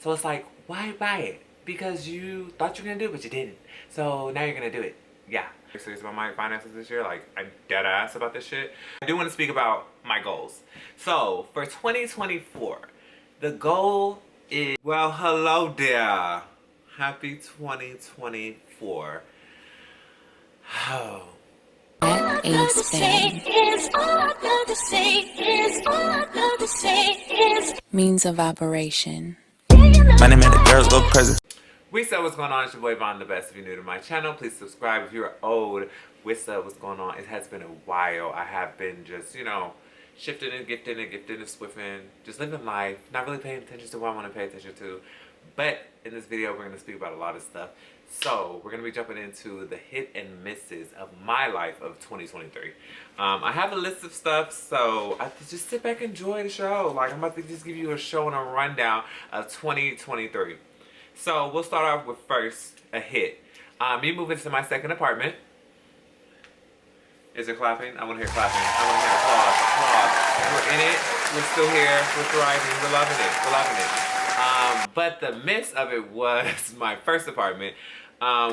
So it's like, why buy it? Because you thought you were gonna do it, but you didn't. So now you're gonna do it. Yeah. I'm serious about my finances this year. Like, I'm dead ass about this shit. I do want to speak about my goals. So for 2024, the goal is, well, hello there. Happy 2024. Oh. Means of operation. My name and the girls go crazy. What's going on? It's your boy Vaughn the Best. If you're new to my channel, please subscribe. If you're old, what's going on? It has been a while. I have been just, you know, shifting and gifting and swiffing, just living life, not really paying attention to what I want to pay attention to. But in this video, we're going to speak about a lot of stuff. So we're going to be jumping into the hit and misses of my life of 2023. I have a list of stuff, so I just sit back and enjoy the show. Like, I'm about to just give you a show and a rundown of 2023. So we'll start off with first a hit. Me moving to my second apartment. Is it clapping? I want to hear clapping. I want to hear applause. Applause. We're in it. We're still here. We're thriving. We're loving it. We're loving it. But the miss of it was my first apartment,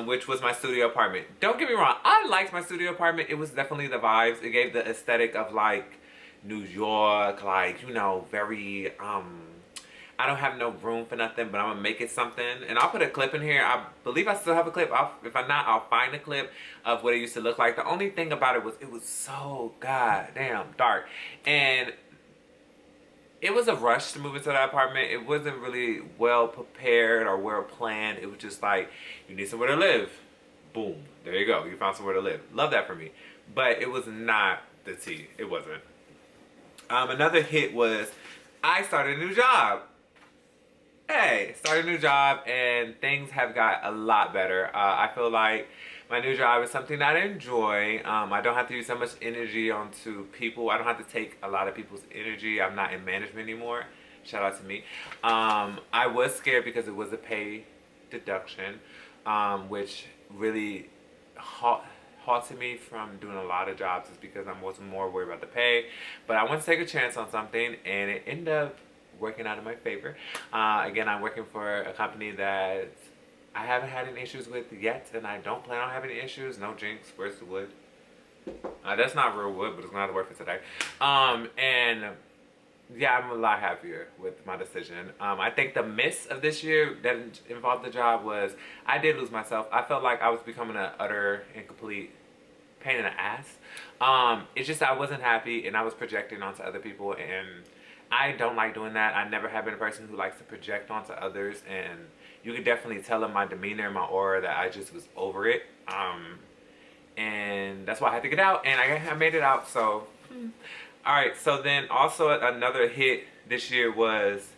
which was my studio apartment. Don't get me wrong. I liked my studio apartment. It was definitely the vibes. It gave the aesthetic of like New York, like, you know, very I don't have no room for nothing, but I'm gonna make it something. And I'll put a clip in here. I believe I still have a clip. If I'm not, I'll find a clip of what it used to look like. The only thing about it was so goddamn dark. And it was a rush to move into that apartment. It wasn't really well prepared or well planned. It was just like, you need somewhere to live. Boom. There you go. You found somewhere to live. Love that for me. But it was not the tea. It wasn't. Another hit was I started a new job. Hey, started a new job and things have got a lot better. I feel like my new job is something that I enjoy. I don't have to use so much energy onto people. I don't have to take a lot of people's energy. I'm not in management anymore. Shout out to me. I was scared because it was a pay deduction, which really halted me from doing a lot of jobs, is because I was more worried about the pay. But I wanted to take a chance on something and it ended up working out in my favor. Again, I'm working for a company that I haven't had any issues with yet, and I don't plan on having any issues. No jinx. Where's the wood? That's not real wood, but it's gonna have to work for today. And yeah, I'm a lot happier with my decision. I think the miss of this year that involved the job was I did lose myself. I felt like I was becoming an utter and complete pain in the ass. It's just I wasn't happy, and I was projecting onto other people, and I don't like doing that. I never have been a person who likes to project onto others, and you could definitely tell in my demeanor and my aura that I just was over it. And that's why I had to get out, and I made it out, so. Alright, so then also another hit this year was,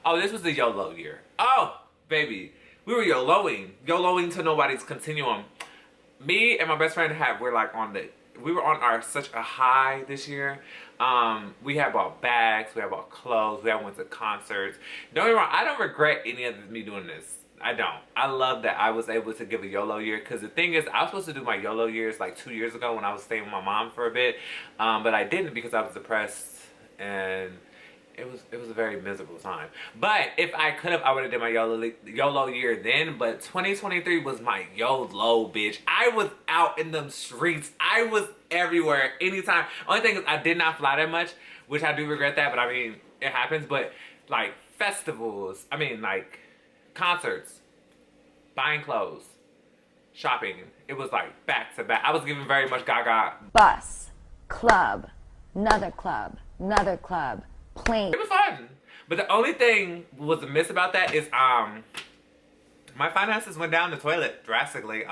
oh, this was the YOLO year. Oh, baby. We were YOLOing to nobody's continuum. Me and my best friend we were on such a high this year. We had bought bags, we had bought clothes, we had went to concerts. Don't get me wrong, I don't regret any of me doing this. I don't. I love that I was able to give a YOLO year, because the thing is, I was supposed to do my YOLO years like 2 years ago when I was staying with my mom for a bit, but I didn't because I was depressed, and it was a very miserable time. But if I could have, I would have did my YOLO year then. But 2023 was my YOLO, bitch. I was out in them streets. I was everywhere, anytime. Only thing is, I did not fly that much, which I do regret that. But I mean, it happens. But like festivals, I mean, like concerts, buying clothes, shopping. It was like back to back. I was giving very much gaga. Bus, club, another club, plane. It was fun. But the only thing was a miss about that is my finances went down the toilet drastically.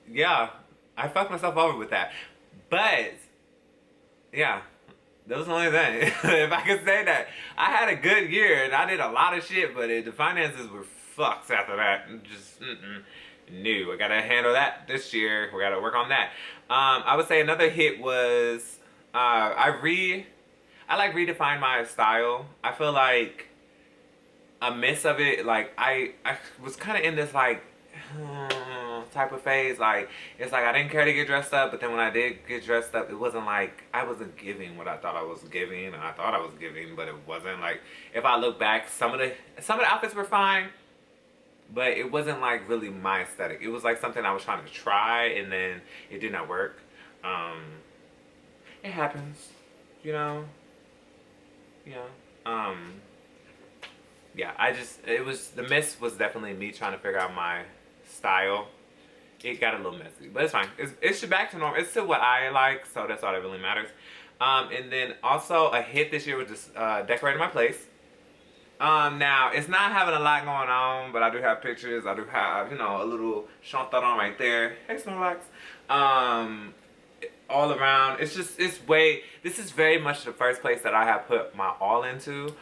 Yeah, I fucked myself over with that. But yeah, that was the only thing. If I could say that. I had a good year and I did a lot of shit, but the finances were fucked after that. Just no, I gotta handle that this year. We gotta work on that. I would say another hit was I like redefine my style. I feel like a miss of it, like I was kind of in this like type of phase. Like, it's like I didn't care to get dressed up, but then when I did get dressed up, it wasn't like I wasn't giving what I thought I was giving, and I thought I was giving, but it wasn't. Like, if I look back, some of the outfits were fine, but it wasn't like really my aesthetic. It was like something I was trying to try, and then it did not work. It happens, you know. Yeah. Yeah, the miss was definitely me trying to figure out my style. It got a little messy, but it's fine. It's back to normal. It's still what I like, so that's all that really matters. And then also a hit this year was just decorating my place. Now it's not having a lot going on, but I do have pictures. I do have, a little chantaron right there. Hey, Snorlax. All around. This is very much the first place that I have put my all into.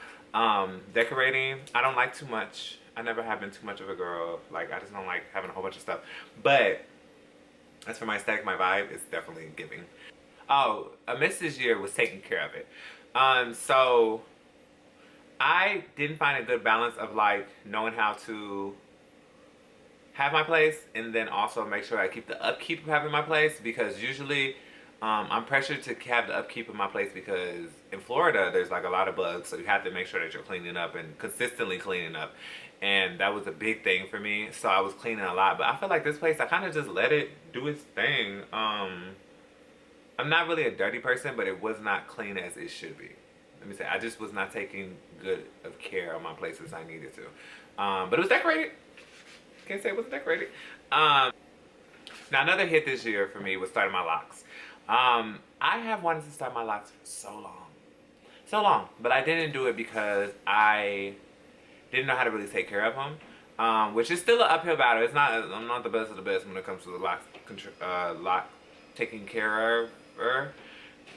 Decorating. I don't like too much. I never have been too much of a girl. Like, I just don't like having a whole bunch of stuff. But as for my aesthetic, my vibe, it's definitely giving. Oh, a miss this year was taking care of it. So I didn't find a good balance of like knowing how to have my place and then also make sure I keep the upkeep of having my place, because usually I'm pressured to have the upkeep of my place because in Florida there's like a lot of bugs, so you have to make sure that you're cleaning up and consistently cleaning up, and that was a big thing for me. So I was cleaning a lot, but I feel like this place I kind of just let it do its thing. I'm not really a dirty person, but it was not clean as it should be. Let me say, I just was not taking good of care of my place as I needed to. But it was decorated. Can't say it wasn't decorated. Now another hit this year for me was starting my locks. I have wanted to start my locks for so long, but I didn't do it because I didn't know how to really take care of them, which is still an uphill battle. I'm not the best of the best when it comes to the lock taking care of her,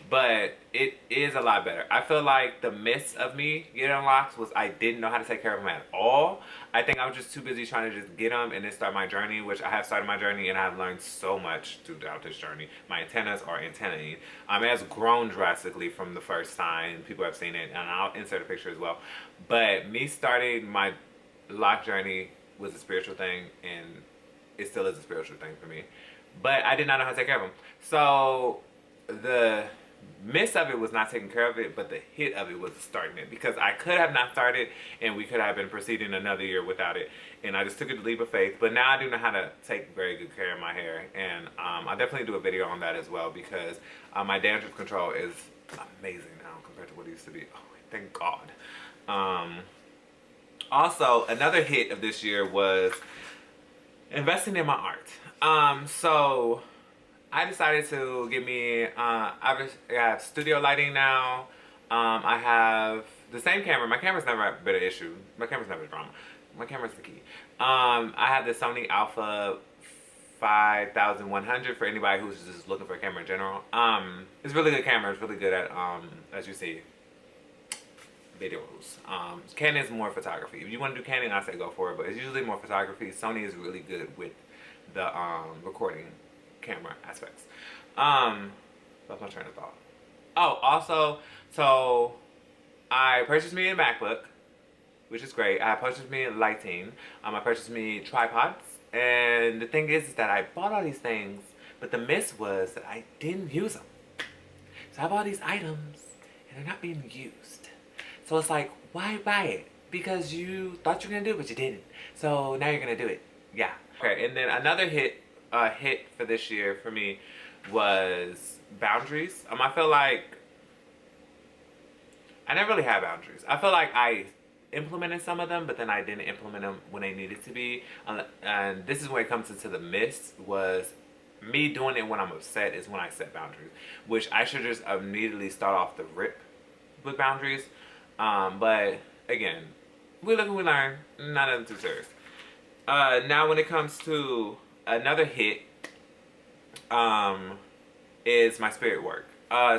but it is a lot better. I feel like the miss of me getting locks was I didn't know how to take care of them at all. I think I was just too busy trying to just get them and then start my journey, which I have started my journey and I've learned so much throughout this journey. My antennas are antennaing. It has grown drastically from the first time. People have seen it, and I'll insert a picture as well. But me starting my lock journey was a spiritual thing, and it still is a spiritual thing for me. But I did not know how to take care of them. So the miss of it was not taking care of it, but the hit of it was starting it, because I could have not started and we could have been proceeding another year without it, and I just took it to leap of faith. But now I do know how to take very good care of my hair, and I'll definitely do a video on that as well, because my dandruff control is amazing now compared to what it used to be. Oh, thank God. Also, another hit of this year was investing in my art. So I decided to get me, I have studio lighting now. I have the same camera. My camera's never been an issue. My camera's never a drama. My camera's the key. I have the Sony Alpha 5100 for anybody who's just looking for a camera in general. It's a really good camera. It's really good at, as you see, videos. Canon is more photography. If you want to do Canon, I say go for it, but it's usually more photography. Sony is really good with the recording camera aspects. That's my train of thought. Oh, also, so I purchased me a MacBook, which is great. I purchased me lighting. I purchased me tripods, and the thing is that I bought all these things, but the miss was that I didn't use them. So I bought these items, and they're not being used. So it's like, why buy it? Because you thought you were gonna do it, but you didn't. So now you're gonna do it. Yeah. Okay, and then another hit for this year for me was boundaries. I feel like I never really had boundaries. I feel like I implemented some of them, but then I didn't implement them when they needed to be. And this is when it comes into the miss, was me doing it when I'm upset is when I set boundaries, which I should just immediately start off the rip with boundaries. But again, we look and we learn. Not nothing too serious. Now when it comes to another hit, is my spirit work.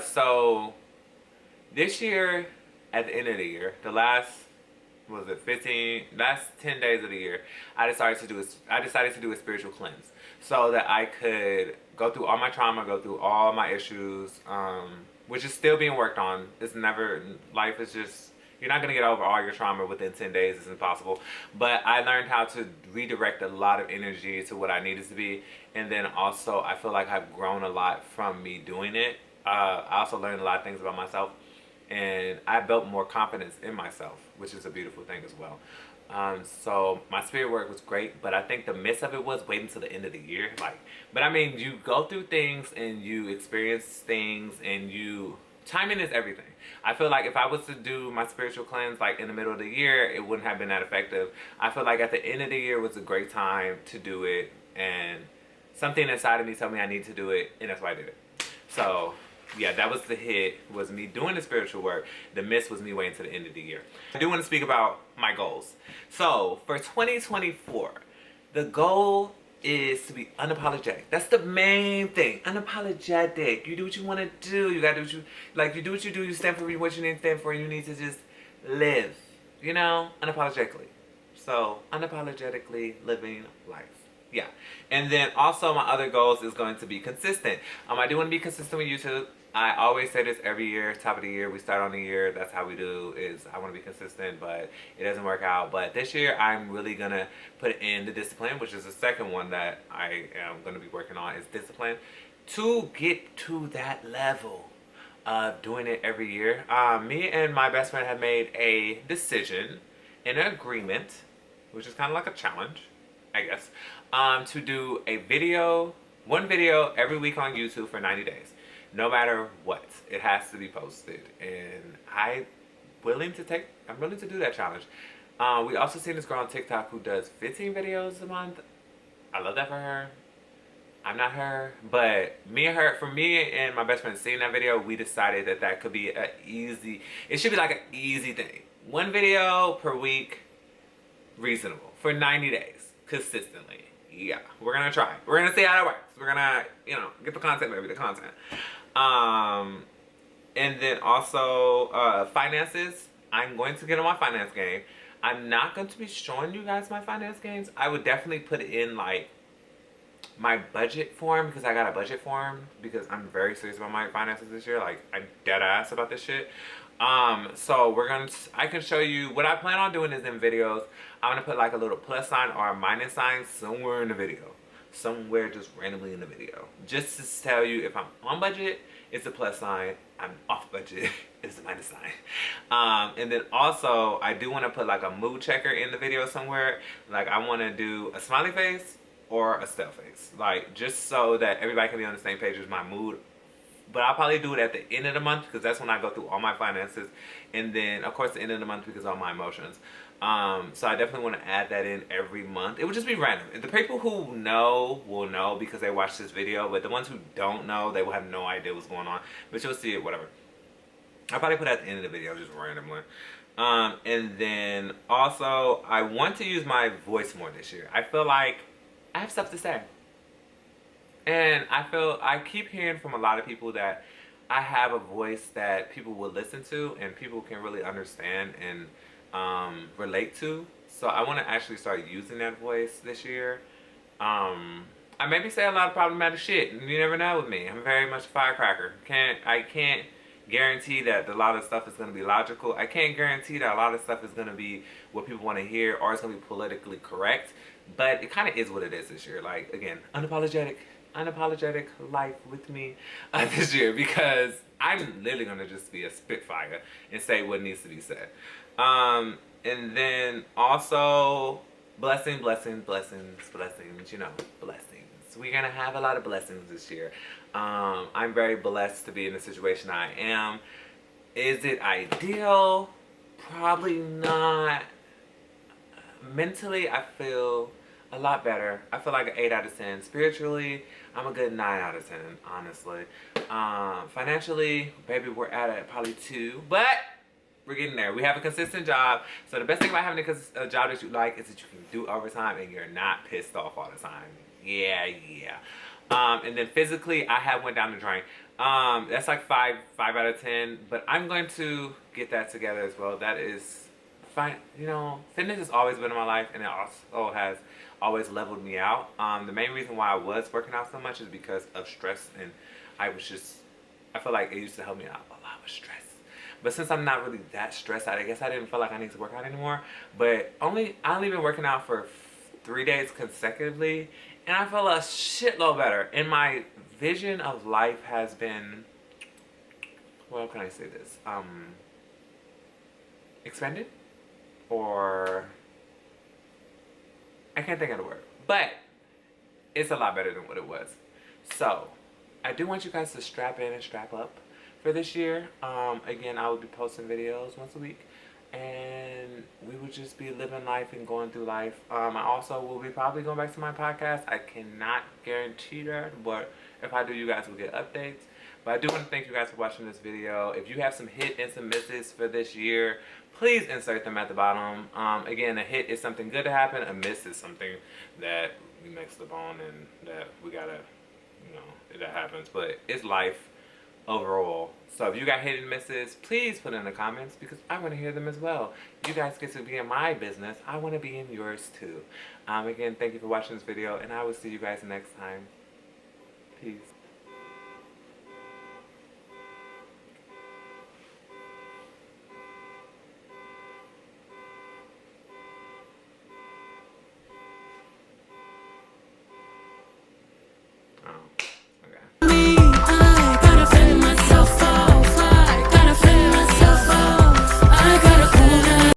So this year, at the end of the year, the last 10 days of the year, I decided to do a spiritual cleanse, so that I could go through all my trauma, go through all my issues, which is still being worked on. It's never, life is just, You're not gonna get over all your trauma within 10 days. It's impossible. But I learned how to redirect a lot of energy to what I needed to be. And then also, I feel like I've grown a lot from me doing it. I also learned a lot of things about myself. And I built more confidence in myself, which is a beautiful thing as well. So my spirit work was great, but I think the miss of it was waiting till the end of the year. But I mean, you go through things and you experience things, and timing is everything. I feel like if I was to do my spiritual cleanse like in the middle of the year, it wouldn't have been that effective. I feel like at the end of the year was a great time to do it, and something inside of me told me I need to do it, and that's why I did it. So yeah, that was the hit, was me doing the spiritual work. The miss was me waiting to the end of the year. I do want to speak about my goals. So for 2024, the goal is to be unapologetic. That's the main thing. Unapologetic. You do what you want to do. You gotta do what you like. You do what you do. You stand for what you need to stand for. You need to just live. You know, unapologetically. So unapologetically living life. Yeah. And then also my other goals is going to be consistent. I do want to be consistent with YouTube. I always say this every year, top of the year, we start on the year, that's how we do, is I want to be consistent, but it doesn't work out. But this year, I'm really going to put in the discipline, which is the second one that I am going to be working on, is discipline, to get to that level of doing it every year. Me and my best friend have made a decision, an agreement, which is kind of like a challenge, I guess, to do one video every week on YouTube for 90 days. No matter what, it has to be posted, and I'm willing to do that challenge. We also seen this girl on TikTok who does 15 videos a month. I love that for her. I'm not her, but for me and my best friend seeing that video, we decided that could be it should be like an easy thing. One video per week, reasonable, for 90 days, consistently. Yeah, we're gonna try. We're gonna see how that works. We're gonna, get the content, baby, the content. And then also, finances. I'm going to get on my finance game. I'm not going to be showing you guys my finance games. I would definitely put it in like my budget form, because I got a budget form, because I'm very serious about my finances this year. Like, I'm dead ass about this shit. So I can show you what I plan on doing is in videos. I'm gonna put like a little plus sign or a minus sign somewhere in the video. Somewhere just randomly in the video. Just to tell you if I'm on budget, it's a plus sign. I'm off budget, it's a minus sign. And then also, I do want to put like a mood checker in the video somewhere. Like, I want to do a smiley face or a stale face. Like, just so that everybody can be on the same page with my mood. But I'll probably do it at the end of the month, because that's when I go through all my finances. And then, of course, the end of the month, because of all my emotions. So I definitely want to add that in every month. It would just be random. The people who know will know because they watched this video. But the ones who don't know, they will have no idea what's going on. But you'll see it, whatever. I'll probably put it at the end of the video, just randomly. And then also, I want to use my voice more this year. I feel like I have stuff to say. And I keep hearing from a lot of people that I have a voice that people will listen to and people can really understand and relate to. So I want to actually start using that voice this year. I maybe say a lot of problematic shit. You never know with me. I'm very much a firecracker. I can't guarantee that a lot of stuff is going to be logical. I can't guarantee that a lot of stuff is going to be what people want to hear or it's going to be politically correct. But it kind of is what it is this year. Like, again, unapologetic life with me this year, because I'm literally going to just be a spitfire and say what needs to be said. And then also blessings, you know, blessings. We're going to have a lot of blessings this year. I'm very blessed to be in the situation I am. Is it ideal? Probably not. Mentally, I feel a lot better. I feel like an 8 out of 10. Spiritually, I'm a good 9 out of 10, honestly. Financially, baby, we're at probably 2, but we're getting there. We have a consistent job. So the best thing about having a job that you like is that you can do overtime and you're not pissed off all the time. Yeah. And then physically, I have went down the drain. That's like 5 out of 10, but I'm going to get that together as well. That is fine. You know, fitness has always been in my life, and it also has always leveled me out. The main reason why I was working out so much is because of stress, and I feel like it used to help me out a lot with stress. But since I'm not really that stressed out, I guess I didn't feel like I need to work out anymore. But I only been working out for 3 days consecutively, and I feel a shitload better. And my vision of life has been, well, how can I say this? Expanded? Or I can't think of the word. But it's a lot better than what it was. So I do want you guys to strap in and strap up for this year. Again, I will be posting videos once a week, and we would just be living life and going through life. I also will be probably going back to my podcast. I cannot guarantee that, but if I do, you guys will get updates. But I do want to thank you guys for watching this video. If you have some hit and some misses for this year, please insert them at the bottom. Again, a hit is something good to happen. A miss is something that we mixed up on and that we gotta, you know, that happens. But it's life overall. So if you got hit and misses, please put in the comments because I want to hear them as well. You guys get to be in my business. I want to be in yours too. Again, thank you for watching this video, and I will see you guys next time. Peace.